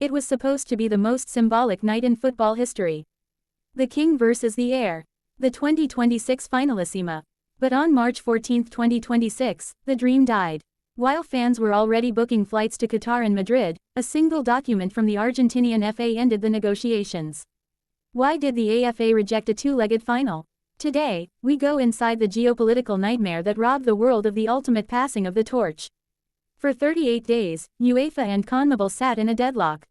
It was supposed to be the most symbolic night in football history. The King versus the Heir. The 2026 Finalissima. But on March 14, 2026, the dream died. While fans were already booking flights to Qatar and Madrid, a single document from the Argentinian FA ended the negotiations. Why did the AFA reject a two-legged final? Today, we go inside the geopolitical nightmare that robbed the world of the ultimate passing of the torch. For 38 days, UEFA and CONMEBOL sat in a deadlock.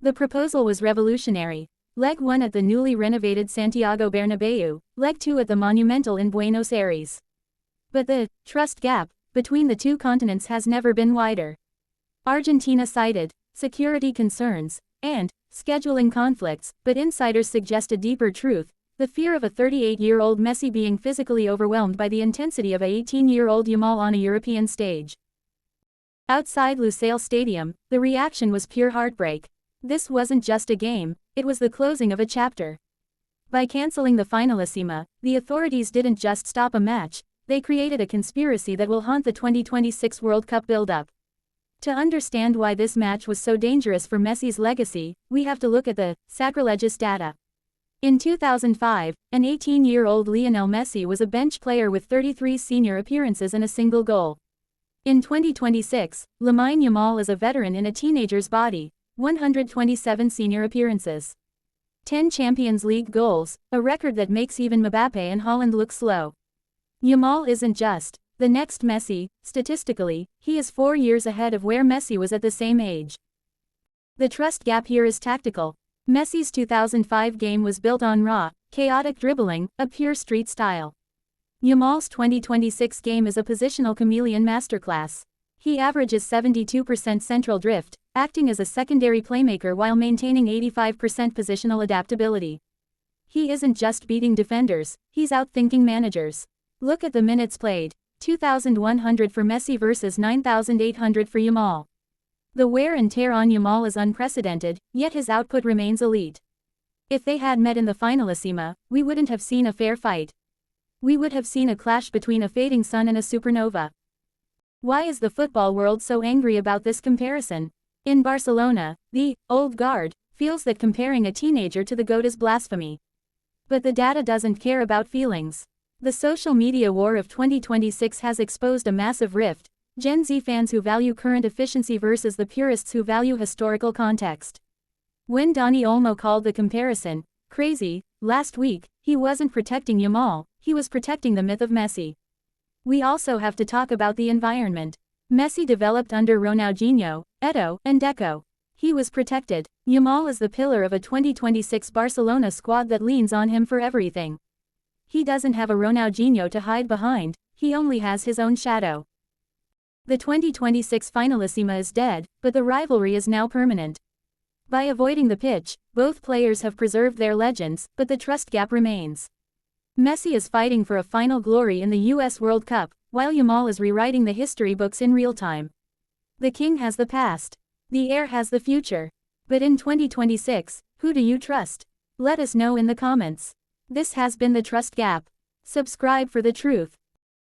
The proposal was revolutionary. Leg 1 at the newly renovated Santiago Bernabéu, Leg 2 at the Monumental in Buenos Aires. But the trust gap between the two continents has never been wider. Argentina cited security concerns and scheduling conflicts, but insiders suggest a deeper truth: the fear of a 38-year-old Messi being physically overwhelmed by the intensity of a 18-year-old Yamal on a European stage. Outside Lusail Stadium, the reaction was pure heartbreak. This wasn't just a game, it was the closing of a chapter. By canceling the Finalissima, the authorities didn't just stop a match, they created a conspiracy that will haunt the 2026 World Cup build-up. To understand why this match was so dangerous for Messi's legacy, we have to look at the sacrilegious data. In 2005, an 18-year-old Lionel Messi was a bench player with 33 senior appearances and a single goal. In 2026, Lamine Yamal is a veteran in a teenager's body, 127 senior appearances. 10 Champions League goals, a record that makes even Mbappé and Haaland look slow. Yamal isn't just the next Messi. Statistically, he is 4 years ahead of where Messi was at the same age. The trust gap here is tactical. Messi's 2005 game was built on raw, chaotic dribbling, a pure street style. Yamal's 2026 game is a positional chameleon masterclass. He averages 72% central drift, acting as a secondary playmaker while maintaining 85% positional adaptability. He isn't just beating defenders, he's outthinking managers. Look at the minutes played: 2,100 for Messi versus 9,800 for Yamal. The wear and tear on Yamal is unprecedented, yet his output remains elite. If they had met in the Finalissima, we wouldn't have seen a fair fight. We would have seen a clash between a fading sun and a supernova. Why is the football world so angry about this comparison? In Barcelona, the old guard feels that comparing a teenager to the GOAT is blasphemy. But the data doesn't care about feelings. The social media war of 2026 has exposed a massive rift: Gen Z fans who value current efficiency versus the purists who value historical context. When Dani Olmo called the comparison crazy last week, he wasn't protecting Yamal, he was protecting the myth of Messi. We also have to talk about the environment. Messi developed under Ronaldinho, Eto'o, and Deco. He was protected. Yamal is the pillar of a 2026 Barcelona squad that leans on him for everything. He doesn't have a Ronaldinho to hide behind, he only has his own shadow. The 2026 Finalissima is dead, but the rivalry is now permanent. By avoiding the pitch, both players have preserved their legends, but the trust gap remains. Messi is fighting for a final glory in the US World Cup, while Yamal is rewriting the history books in real time. The King has the past. The Heir has the future. But in 2026, who do you trust? Let us know in the comments. This has been The Trust Gap. Subscribe for the truth.